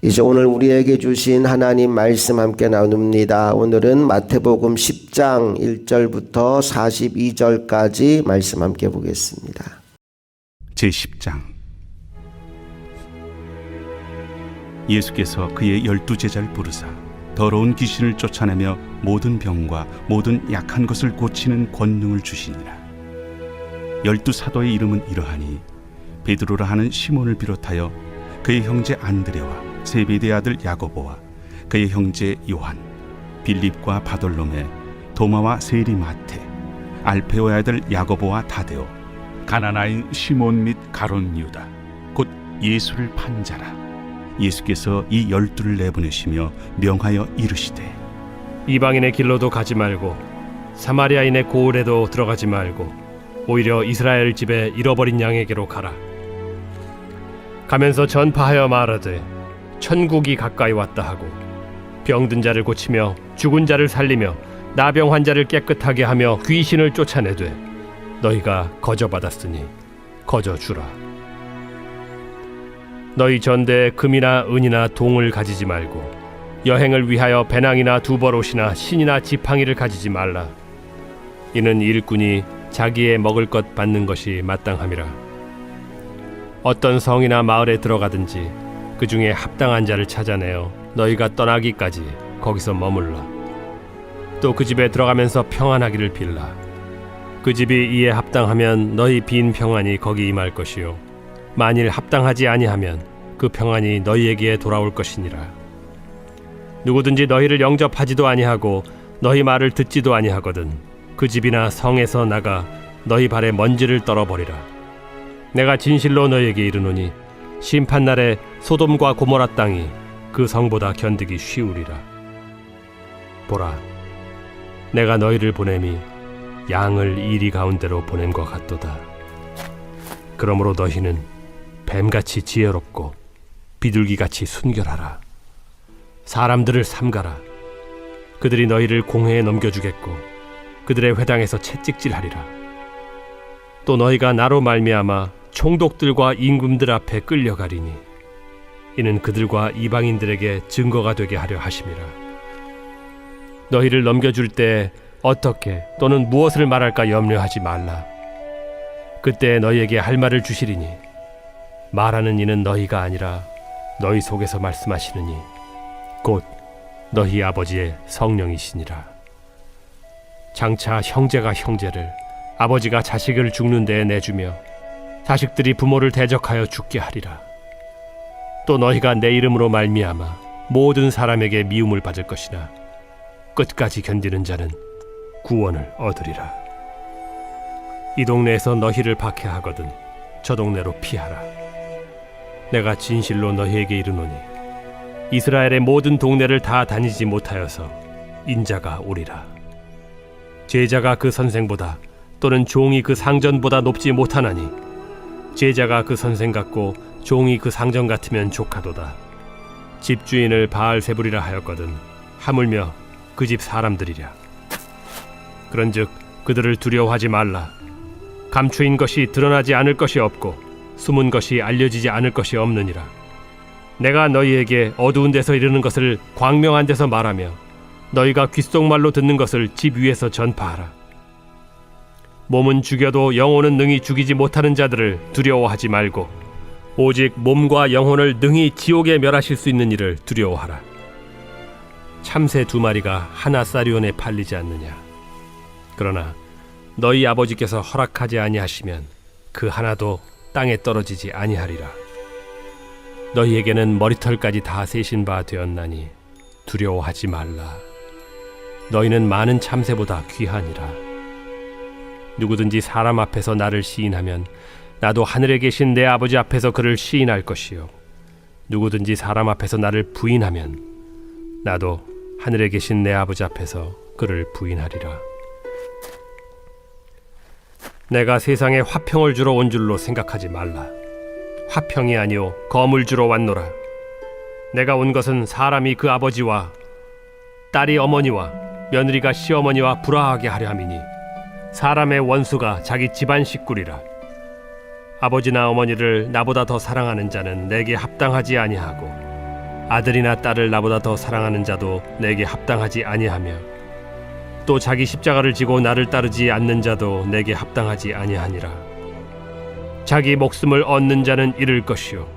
이제 오늘 우리에게 주신 하나님 말씀 함께 나눕니다. 오늘은 마태복음 10장 1절부터 42절까지 말씀 함께 보겠습니다. 제10장. 예수께서 그의 12제자를 부르사 더러운 귀신을 쫓아내며 모든 병과 모든 약한 것을 고치는 권능을 주시니라. 12사도의 이름은 이러하니 베드로라 하는 시몬을 비롯하여 그의 형제 안드레와 세베대의 아들 야고보와 그의 형제 요한, 빌립과 바돌로메, 도마와 세리마테, 알페오의 아들 야고보와 다데오, 가나나인 시몬 및 가룟 유다, 곧 예수를 판 자라. 예수께서 이 12를 내보내시며 명하여 이르시되, 이방인의 길로도 가지 말고 사마리아인의 고을에도 들어가지 말고 오히려 이스라엘 집에 잃어버린 양에게로 가라. 가면서 전파하여 말하되 천국이 가까이 왔다 하고 병든 자를 고치며 죽은 자를 살리며 나병 환자를 깨끗하게 하며 귀신을 쫓아내되 너희가 거저받았으니 거저주라. 너희 전대에 금이나 은이나 동을 가지지 말고 여행을 위하여 배낭이나 두벌옷이나 신이나 지팡이를 가지지 말라. 이는 일꾼이 자기의 먹을 것 받는 것이 마땅함이라. 어떤 성이나 마을에 들어가든지 그 중에 합당한 자를 찾아내어 너희가 떠나기까지 거기서 머물라. 또 그 집에 들어가면서 평안하기를 빌라. 그 집이 이에 합당하면 너희 빈 평안이 거기 임할 것이요 만일 합당하지 아니하면 그 평안이 너희에게 돌아올 것이니라. 누구든지 너희를 영접하지도 아니하고 너희 말을 듣지도 아니하거든 그 집이나 성에서 나가 너희 발에 먼지를 떨어버리라. 내가 진실로 너희에게 이르노니 심판날에 소돔과 고모라 땅이 그 성보다 견디기 쉬우리라. 보라, 내가 너희를 보냄이 양을 이리 가운데로 보냄과 같도다. 그러므로 너희는 뱀같이 지혜롭고 비둘기같이 순결하라. 사람들을 삼가라. 그들이 너희를 공회에 넘겨주겠고 그들의 회당에서 채찍질하리라. 또 너희가 나로 말미암아 총독들과 임금들 앞에 끌려가리니 이는 그들과 이방인들에게 증거가 되게 하려 하심이라. 너희를 넘겨줄 때 어떻게 또는 무엇을 말할까 염려하지 말라. 그때 너희에게 할 말을 주시리니 말하는 이는 너희가 아니라 너희 속에서 말씀하시느니 곧 너희 아버지의 성령이시니라. 장차 형제가 형제를 아버지가 자식을 죽는 데에 내주며 자식들이 부모를 대적하여 죽게 하리라. 또 너희가 내 이름으로 말미암아 모든 사람에게 미움을 받을 것이나 끝까지 견디는 자는 구원을 얻으리라. 이 동네에서 너희를 박해하거든 저 동네로 피하라. 내가 진실로 너희에게 이르노니 이스라엘의 모든 동네를 다 다니지 못하여서 인자가 오리라. 제자가 그 선생보다 또는 종이 그 상전보다 높지 못하나니 제자가 그 선생 같고 종이 그 상전 같으면 족하도다. 집주인을 바알세불이라 하였거든 하물며 그 집 사람들이랴. 그런즉 그들을 두려워하지 말라. 감추인 것이 드러나지 않을 것이 없고 숨은 것이 알려지지 않을 것이 없느니라. 내가 너희에게 어두운 데서 이르는 것을 광명한 데서 말하며 너희가 귓속말로 듣는 것을 집 위에서 전파하라. 몸은 죽여도 영혼은 능히 죽이지 못하는 자들을 두려워하지 말고 오직 몸과 영혼을 능히 지옥에 멸하실 수 있는 이를 두려워하라. 참새 2마리가 하나 사리온에 팔리지 않느냐. 그러나 너희 아버지께서 허락하지 아니하시면 그 하나도 땅에 떨어지지 아니하리라. 너희에게는 머리털까지 다 세신 바 되었나니 두려워하지 말라. 너희는 많은 참새보다 귀하니라. 누구든지 사람 앞에서 나를 시인하면 나도 하늘에 계신 내 아버지 앞에서 그를 시인할 것이요 누구든지 사람 앞에서 나를 부인하면 나도 하늘에 계신 내 아버지 앞에서 그를 부인하리라. 내가 세상에 화평을 주러 온 줄로 생각하지 말라. 화평이 아니요 검을 주러 왔노라. 내가 온 것은 사람이 그 아버지와 딸이 어머니와 며느리가 시어머니와 불화하게 하려 함이니 사람의 원수가 자기 집안 식구리라. 아버지나 어머니를 나보다 더 사랑하는 자는 내게 합당하지 아니하고 아들이나 딸을 나보다 더 사랑하는 자도 내게 합당하지 아니하며 또 자기 십자가를 지고 나를 따르지 않는 자도 내게 합당하지 아니하니라. 자기 목숨을 얻는 자는 잃을 것이요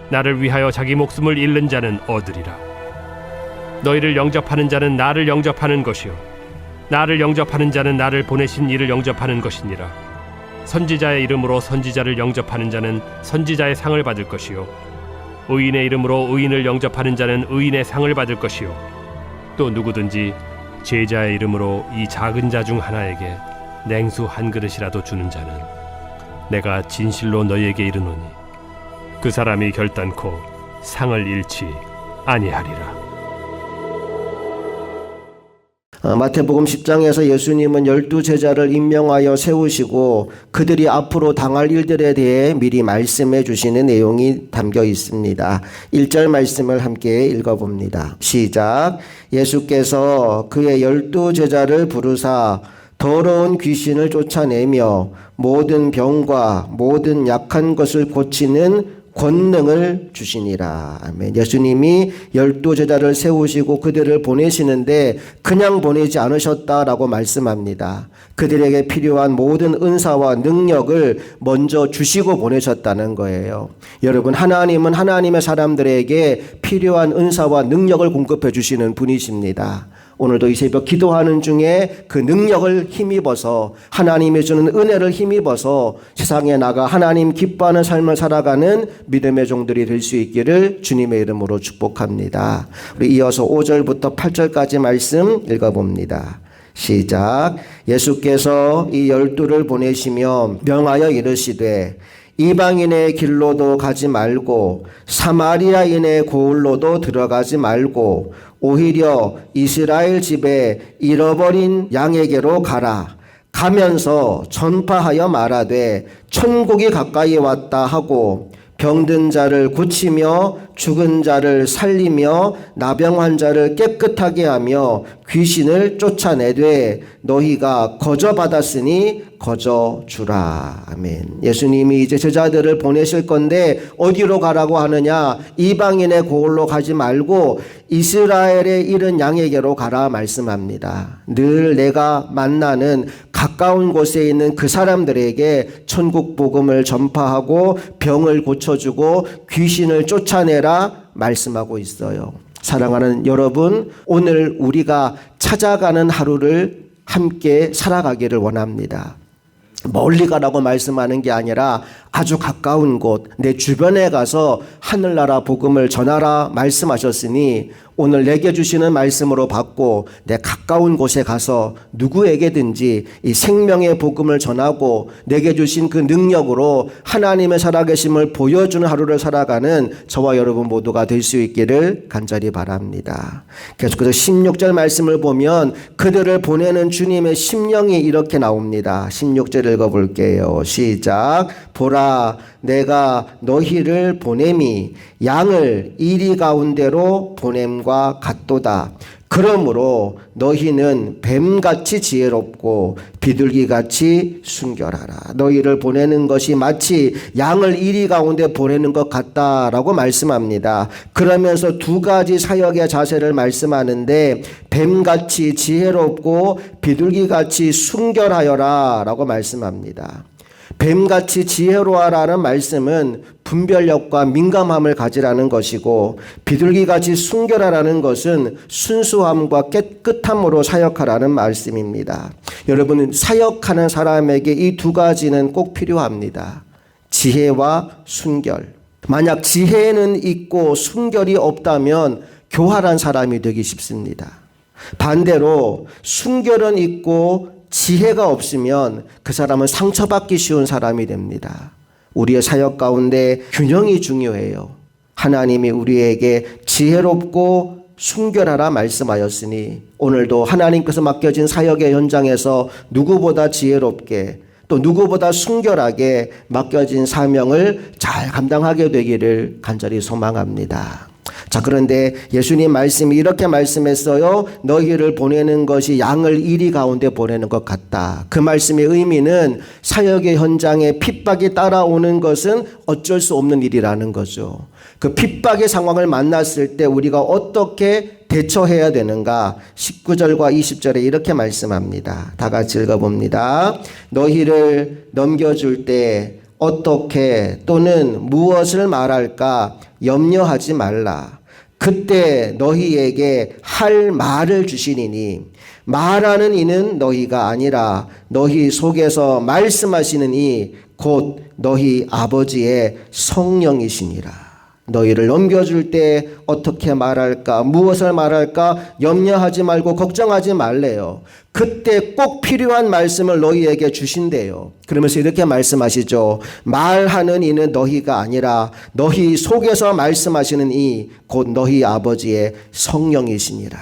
나를 위하여 자기 목숨을 잃는 자는 얻으리라. 너희를 영접하는 자는 나를 영접하는 것이요 나를 영접하는 자는 나를 보내신 이를 영접하는 것이니라. 선지자의 이름으로 선지자를 영접하는 자는 선지자의 상을 받을 것이요 의인의 이름으로 의인을 영접하는 자는 의인의 상을 받을 것이요 또 누구든지 제자의 이름으로 이 작은 자 중 하나에게 냉수 한 그릇이라도 주는 자는 내가 진실로 너희에게 이르노니 그 사람이 결단코 상을 잃지 아니하리라. 마태복음 10장에서 예수님은 12제자를 임명하여 세우시고 그들이 앞으로 당할 일들에 대해 미리 말씀해 주시는 내용이 담겨 있습니다. 1절 말씀을 함께 읽어봅니다. 시작. 예수께서 그의 12제자를 부르사 더러운 귀신을 쫓아내며 모든 병과 모든 약한 것을 고치는 권능을 주시니라. 아멘. 예수님이 12제자를 세우시고 그들을 보내시는데 그냥 보내지 않으셨다라고 말씀합니다. 그들에게 필요한 모든 은사와 능력을 먼저 주시고 보내셨다는 거예요. 여러분, 하나님은 하나님의 사람들에게 필요한 은사와 능력을 공급해 주시는 분이십니다. 오늘도 이 새벽 기도하는 중에 그 능력을 힘입어서 하나님이 주는 은혜를 힘입어서 세상에 나가 하나님 기뻐하는 삶을 살아가는 믿음의 종들이 될 수 있기를 주님의 이름으로 축복합니다. 우리 이어서 5절부터 8절까지 말씀 읽어봅니다. 시작. 예수께서 이 12를 보내시며 명하여 이르시되 이방인의 길로도 가지 말고 사마리아인의 고을로도 들어가지 말고 오히려 이스라엘 집에 잃어버린 양에게로 가라. 가면서 전파하여 말하되 천국이 가까이 왔다 하고 병든 자를 고치며 죽은 자를 살리며 나병 환자를 깨끗하게 하며 귀신을 쫓아내되 너희가 거저 받았으니 거저 주라. 아멘. 예수님이 이제 제자들을 보내실 건데 어디로 가라고 하느냐? 이방인의 고을로 가지 말고 이스라엘의 잃은 양에게로 가라 말씀합니다. 늘 내가 만나는 가까운 곳에 있는 그 사람들에게 천국 복음을 전파하고 병을 고쳐주고 귀신을 쫓아내라 말씀하고 있어요. 사랑하는 여러분, 오늘 우리가 찾아가는 하루를 함께 살아가기를 원합니다. 멀리 가라고 말씀하는 게 아니라 아주 가까운 곳, 내 주변에 가서 하늘나라 복음을 전하라 말씀하셨으니 오늘 내게 주시는 말씀으로 받고 내 가까운 곳에 가서 누구에게든지 이 생명의 복음을 전하고 내게 주신 그 능력으로 하나님의 살아계심을 보여주는 하루를 살아가는 저와 여러분 모두가 될 수 있기를 간절히 바랍니다. 계속해서 16절 말씀을 보면 그들을 보내는 주님의 심령이 이렇게 나옵니다. 16절 읽어볼게요. 시작. 보라, 내가 너희를 보냄이 양을 이리 가운데로 보냄과 같도다. 그러므로 너희는 뱀같이 지혜롭고 비둘기같이 순결하라. 너희를 보내는 것이 마치 양을 이리 가운데 보내는 것 같다라고 말씀합니다. 그러면서 두 가지 사역의 자세를 말씀하는데 뱀같이 지혜롭고 비둘기같이 순결하여라 라고 말씀합니다. 뱀같이 지혜로워라는 말씀은 분별력과 민감함을 가지라는 것이고 비둘기같이 순결하라는 것은 순수함과 깨끗함으로 사역하라는 말씀입니다. 여러분, 사역하는 사람에게 이 두 가지는 꼭 필요합니다. 지혜와 순결. 만약 지혜는 있고 순결이 없다면 교활한 사람이 되기 쉽습니다. 반대로 순결은 있고 지혜가 없으면 그 사람은 상처받기 쉬운 사람이 됩니다. 우리의 사역 가운데 균형이 중요해요. 하나님이 우리에게 지혜롭고 순결하라 말씀하였으니 오늘도 하나님께서 맡겨진 사역의 현장에서 누구보다 지혜롭게 또 누구보다 순결하게 맡겨진 사명을 잘 감당하게 되기를 간절히 소망합니다. 자, 그런데 예수님 말씀이 이렇게 말씀했어요. 너희를 보내는 것이 양을 이리 가운데 보내는 것 같다. 그 말씀의 의미는 사역의 현장에 핍박이 따라오는 것은 어쩔 수 없는 일이라는 거죠. 그 핍박의 상황을 만났을 때 우리가 어떻게 대처해야 되는가? 19절과 20절에 이렇게 말씀합니다. 다 같이 읽어봅니다. 너희를 넘겨줄 때 어떻게 또는 무엇을 말할까 염려하지 말라. 그때 너희에게 할 말을 주시리니 말하는 이는 너희가 아니라 너희 속에서 말씀하시는 이 곧 너희 아버지의 성령이시니라. 너희를 넘겨줄 때 어떻게 말할까 무엇을 말할까 염려하지 말고 걱정하지 말래요. 그때 꼭 필요한 말씀을 너희에게 주신대요. 그러면서 이렇게 말씀하시죠. 말하는 이는 너희가 아니라 너희 속에서 말씀하시는 이 곧 너희 아버지의 성령이시니라.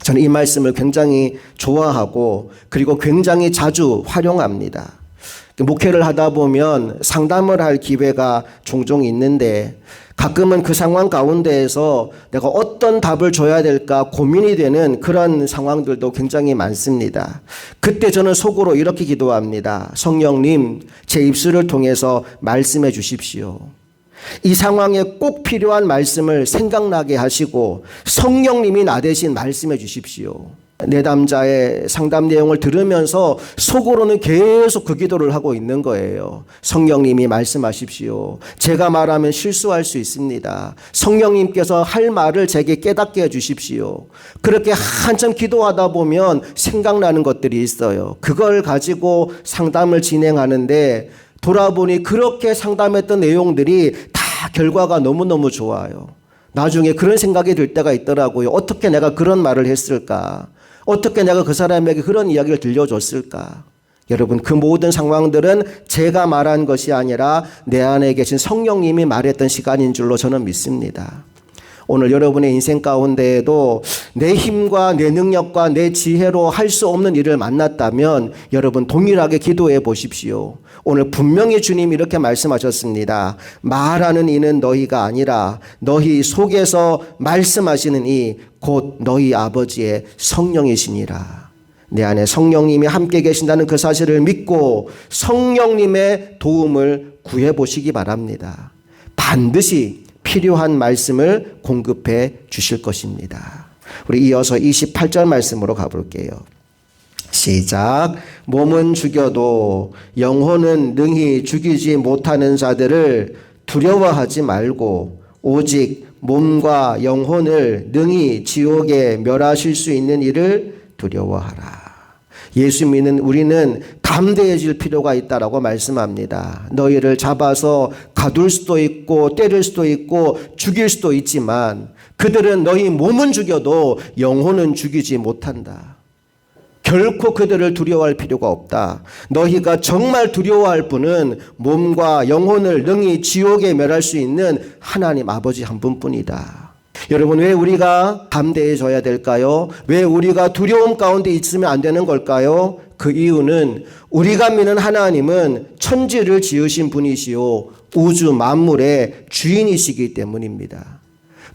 저는 이 말씀을 굉장히 좋아하고 그리고 굉장히 자주 활용합니다. 목회를 하다 보면 상담을 할 기회가 종종 있는데 가끔은 그 상황 가운데에서 내가 어떤 답을 줘야 될까 고민이 되는 그런 상황들도 굉장히 많습니다. 그때 저는 속으로 이렇게 기도합니다. 성령님, 제 입술을 통해서 말씀해 주십시오. 이 상황에 꼭 필요한 말씀을 생각나게 하시고 성령님이 나 대신 말씀해 주십시오. 내담자의 상담 내용을 들으면서 속으로는 계속 그 기도를 하고 있는 거예요. 성령님이 말씀하십시오. 제가 말하면 실수할 수 있습니다. 성령님께서 할 말을 제게 깨닫게 해주십시오. 그렇게 한참 기도하다 보면 생각나는 것들이 있어요. 그걸 가지고 상담을 진행하는데 돌아보니 그렇게 상담했던 내용들이 다 결과가 너무너무 좋아요. 나중에 그런 생각이 들 때가 있더라고요. 어떻게 내가 그런 말을 했을까? 어떻게 내가 그 사람에게 그런 이야기를 들려줬을까? 여러분, 그 모든 상황들은 제가 말한 것이 아니라 내 안에 계신 성령님이 말했던 시간인 줄로 저는 믿습니다. 오늘 여러분의 인생 가운데에도 내 힘과 내 능력과 내 지혜로 할 수 없는 일을 만났다면 여러분 동일하게 기도해 보십시오. 오늘 분명히 주님이 이렇게 말씀하셨습니다. 말하는 이는 너희가 아니라 너희 속에서 말씀하시는 이 곧 너희 아버지의 성령이시니라. 내 안에 성령님이 함께 계신다는 그 사실을 믿고 성령님의 도움을 구해 보시기 바랍니다. 반드시 필요한 말씀을 공급해 주실 것입니다. 우리 이어서 28절 말씀으로 가볼게요. 시작. 몸은 죽여도 영혼은 능히 죽이지 못하는 자들을 두려워하지 말고 오직 몸과 영혼을 능히 지옥에 멸하실 수 있는 이를 두려워하라. 예수 믿는 우리는 담대해질 필요가 있다라고 말씀합니다. 너희를 잡아서 가둘 수도 있고 때릴 수도 있고 죽일 수도 있지만 그들은 너희 몸은 죽여도 영혼은 죽이지 못한다. 결코 그들을 두려워할 필요가 없다. 너희가 정말 두려워할 분은 몸과 영혼을 능히 지옥에 멸할 수 있는 하나님 아버지 한 분뿐이다. 여러분, 왜 우리가 담대해져야 될까요? 왜 우리가 두려움 가운데 있으면 안 되는 걸까요? 그 이유는 우리가 믿는 하나님은 천지를 지으신 분이시요 우주 만물의 주인이시기 때문입니다.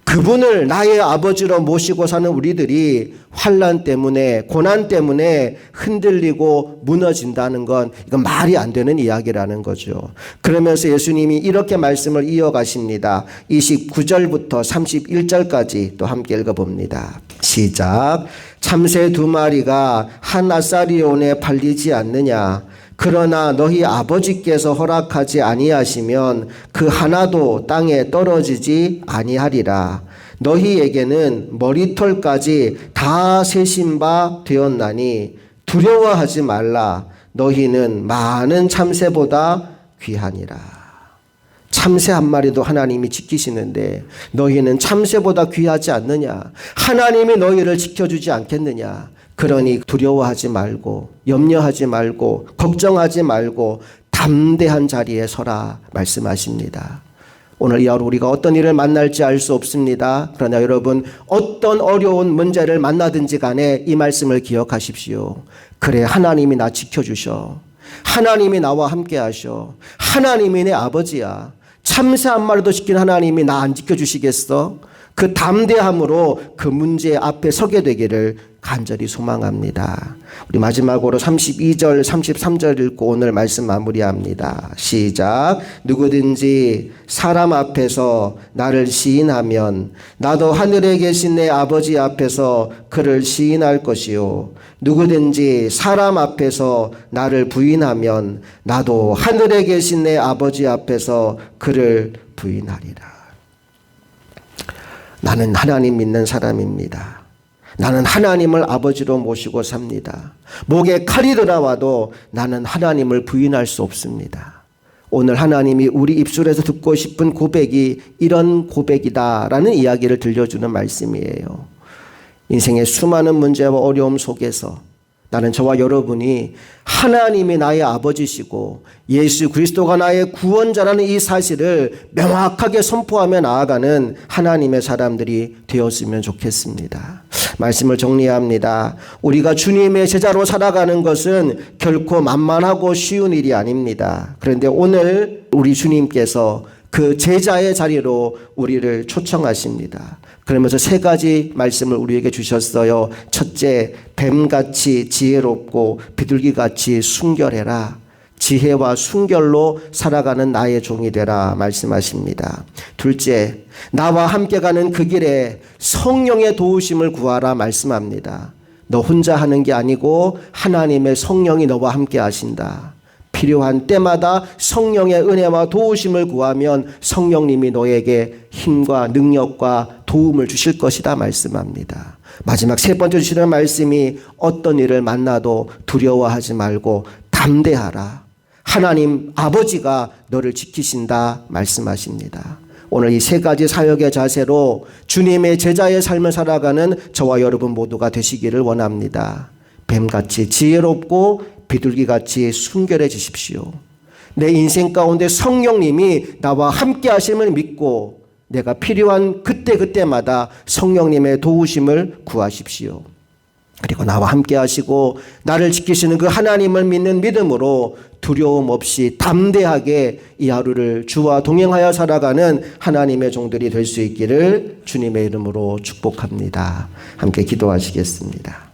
그분을 나의 아버지로 모시고 사는 우리들이 환난 때문에 고난 때문에 흔들리고 무너진다는 건 이건 말이 안 되는 이야기라는 거죠. 그러면서 예수님이 이렇게 말씀을 이어가십니다. 29절부터 31절까지 또 함께 읽어봅니다. 시작. 참새 2마리가 한 아사리온에 팔리지 않느냐? 그러나 너희 아버지께서 허락하지 아니하시면 그 하나도 땅에 떨어지지 아니하리라. 너희에게는 머리털까지 다 세신 바 되었나니 두려워하지 말라. 너희는 많은 참새보다 귀하니라. 참새 한 마리도 하나님이 지키시는데 너희는 참새보다 귀하지 않느냐? 하나님이 너희를 지켜주지 않겠느냐? 그러니 두려워하지 말고 염려하지 말고 걱정하지 말고 담대한 자리에 서라 말씀하십니다. 오늘 이 하루 우리가 어떤 일을 만날지 알 수 없습니다. 그러나 여러분 어떤 어려운 문제를 만나든지 간에 이 말씀을 기억하십시오. 그래, 하나님이 나 지켜주셔. 하나님이 나와 함께 하셔. 하나님이 내 아버지야. 참새 한 마리도 지킨 하나님이 나 안 지켜주시겠어? 그 담대함으로 그 문제 앞에 서게 되기를 간절히 소망합니다. 우리 마지막으로 32절, 33절 읽고 오늘 말씀 마무리합니다. 시작. 누구든지 사람 앞에서 나를 시인하면 나도 하늘에 계신 내 아버지 앞에서 그를 시인할 것이요. 누구든지 사람 앞에서 나를 부인하면 나도 하늘에 계신 내 아버지 앞에서 그를 부인하리라. 나는 하나님 믿는 사람입니다. 나는 하나님을 아버지로 모시고 삽니다. 목에 칼이 들어와도 나는 하나님을 부인할 수 없습니다. 오늘 하나님이 우리 입술에서 듣고 싶은 고백이 이런 고백이다라는 이야기를 들려주는 말씀이에요. 인생의 수많은 문제와 어려움 속에서 나는 저와 여러분이 하나님이 나의 아버지시고 예수 그리스도가 나의 구원자라는 이 사실을 명확하게 선포하며 나아가는 하나님의 사람들이 되었으면 좋겠습니다. 말씀을 정리합니다. 우리가 주님의 제자로 살아가는 것은 결코 만만하고 쉬운 일이 아닙니다. 그런데 오늘 우리 주님께서 그 제자의 자리로 우리를 초청하십니다. 그러면서 세 가지 말씀을 우리에게 주셨어요. 첫째, 뱀같이 지혜롭고 비둘기같이 순결해라. 지혜와 순결로 살아가는 나의 종이 되라 말씀하십니다. 둘째, 나와 함께 가는 그 길에 성령의 도우심을 구하라 말씀합니다. 너 혼자 하는 게 아니고 하나님의 성령이 너와 함께 하신다. 필요한 때마다 성령의 은혜와 도우심을 구하면 성령님이 너에게 힘과 능력과 도움을 주실 것이다 말씀합니다. 마지막 세 번째 주시는 말씀이 어떤 일을 만나도 두려워하지 말고 담대하라. 하나님 아버지가 너를 지키신다 말씀하십니다. 오늘 이 세 가지 사역의 자세로 주님의 제자의 삶을 살아가는 저와 여러분 모두가 되시기를 원합니다. 뱀같이 지혜롭고 비둘기같이 순결해지십시오. 내 인생 가운데 성령님이 나와 함께 하심을 믿고 내가 필요한 그때마다 성령님의 도우심을 구하십시오. 그리고 나와 함께 하시고 나를 지키시는 그 하나님을 믿는 믿음으로 두려움 없이 담대하게 이 하루를 주와 동행하여 살아가는 하나님의 종들이 될 수 있기를 주님의 이름으로 축복합니다. 함께 기도하시겠습니다.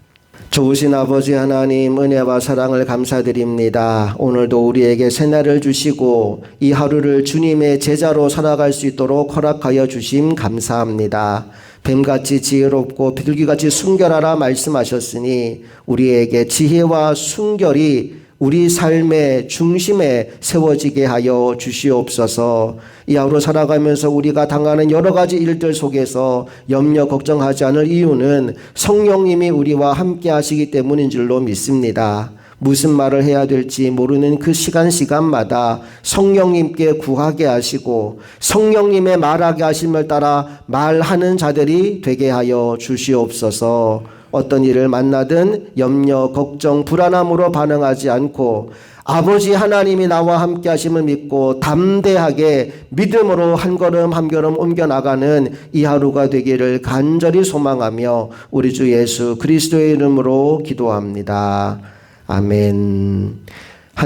좋으신 아버지 하나님, 은혜와 사랑을 감사드립니다. 오늘도 우리에게 새날을 주시고 이 하루를 주님의 제자로 살아갈 수 있도록 허락하여 주심 감사합니다. 뱀같이 지혜롭고 비둘기같이 순결하라 말씀하셨으니 우리에게 지혜와 순결이 우리 삶의 중심에 세워지게 하여 주시옵소서. 이 하루 살아가면서 우리가 당하는 여러 가지 일들 속에서 염려 걱정하지 않을 이유는 성령님이 우리와 함께 하시기 때문인 줄로 믿습니다. 무슨 말을 해야 될지 모르는 그 시간마다 성령님께 구하게 하시고 성령님의 말하게 하심을 따라 말하는 자들이 되게 하여 주시옵소서. 어떤 일을 만나든 염려, 걱정, 불안함으로 반응하지 않고 아버지 하나님이 나와 함께 하심을 믿고 담대하게 믿음으로 한 걸음 한 걸음 옮겨나가는 이 하루가 되기를 간절히 소망하며 우리 주 예수 그리스도의 이름으로 기도합니다. 아멘.